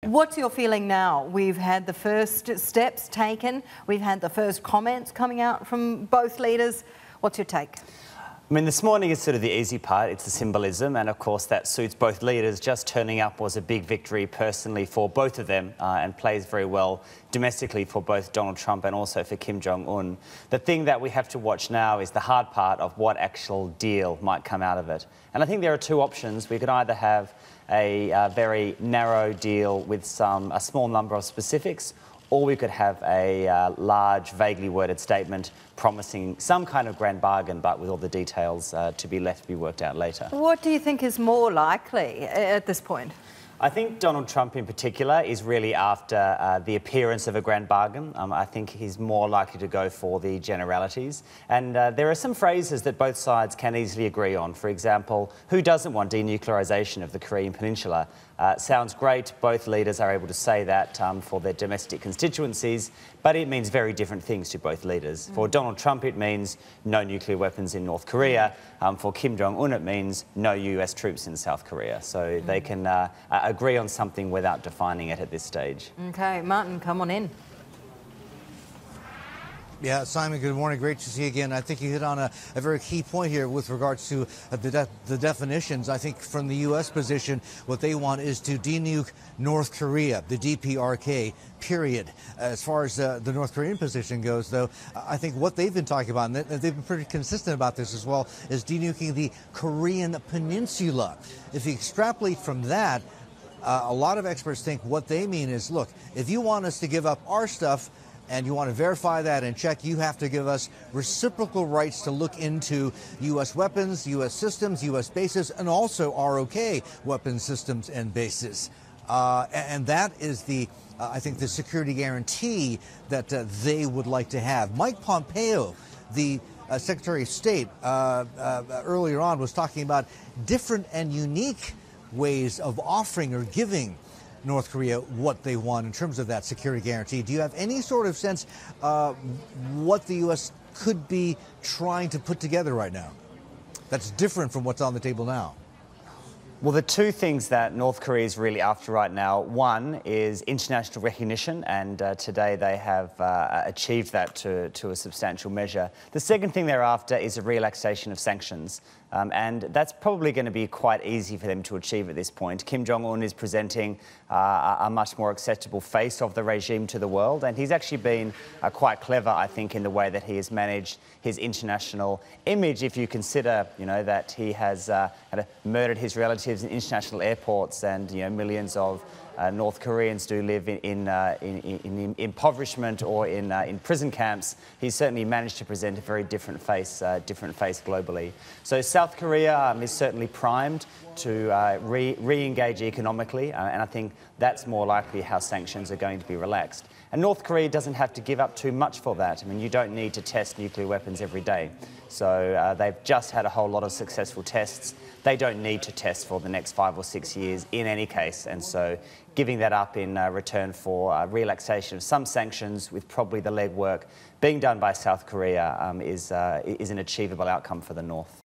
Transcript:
What's your feeling now? We've had the first steps taken. We've had the first comments coming out from both leaders. What's your take? I mean, this morning is sort of the easy part. It's the symbolism, and of course that suits both leaders. Just turning up was a big victory personally for both of them and plays very well domestically for both Donald Trump and also for Kim Jong Un. The thing that we have to watch now is the hard part of what actual deal might come out of it. And I think there are two options. We could either have a very narrow deal with a small number of specifics, or we could have a large, vaguely worded statement promising some kind of grand bargain, but with all the details to be worked out later. What do you think is more likely at this point? I think Donald Trump in particular is really after the appearance of a grand bargain. I think he's more likely to go for the generalities. And there are some phrases that both sides can easily agree on. For example, who doesn't want denuclearization of the Korean Peninsula? Sounds great. Both leaders are able to say that for their domestic constituencies, but it means very different things to both leaders. For Donald Trump, it means no nuclear weapons in North Korea. For Kim Jong Un, it means no US troops in South Korea. So they can agree on something without defining it at this stage. Okay, Martin, come on in. Yeah, Simon, good morning. Great to see you again. I think you hit on a very key point here with regards to the definitions. I think from the U.S. position, what they want is to denuke North Korea, the DPRK, period. As far as the North Korean position goes, though, I think what they've been talking about, and they've been pretty consistent about this as well, is denuking the Korean Peninsula. If you extrapolate from that, a lot of experts think what they mean is, look, if you want us to give up our stuff, and you want to verify that and check, you have to give us reciprocal rights to look into U.S. weapons, U.S. systems, U.S. bases, and also ROK weapons systems and bases. And that is I think, the security guarantee that they would like to have. Mike Pompeo, the Secretary of State, earlier on was talking about different and unique ways of offering or giving North Korea what they want in terms of that security guarantee. Do you have any sort of sense what the U.S. could be trying to put together right now that's different from what's on the table now? Well, the two things that North Korea is really after right now, one is international recognition, and today they have achieved that to a substantial measure. The second thing they're after is a relaxation of sanctions, and that's probably going to be quite easy for them to achieve at this point. Kim Jong Un is presenting a much more acceptable face of the regime to the world, and he's actually been quite clever, I think, in the way that he has managed his international image. If you consider, that he has kind of murdered his relatives in international airports, and millions of North Koreans do live in impoverishment or in prison camps. He's certainly managed to present a very different face globally. So South Korea is certainly primed to re-engage economically, and I think that's more likely how sanctions are going to be relaxed. And North Korea doesn't have to give up too much for that. I mean, you don't need to test nuclear weapons every day. So they've just had a whole lot of successful tests. They don't need to test for the next 5 or 6 years in any case. And so giving that up in return for relaxation of some sanctions, with probably the legwork being done by South Korea, is an achievable outcome for the North.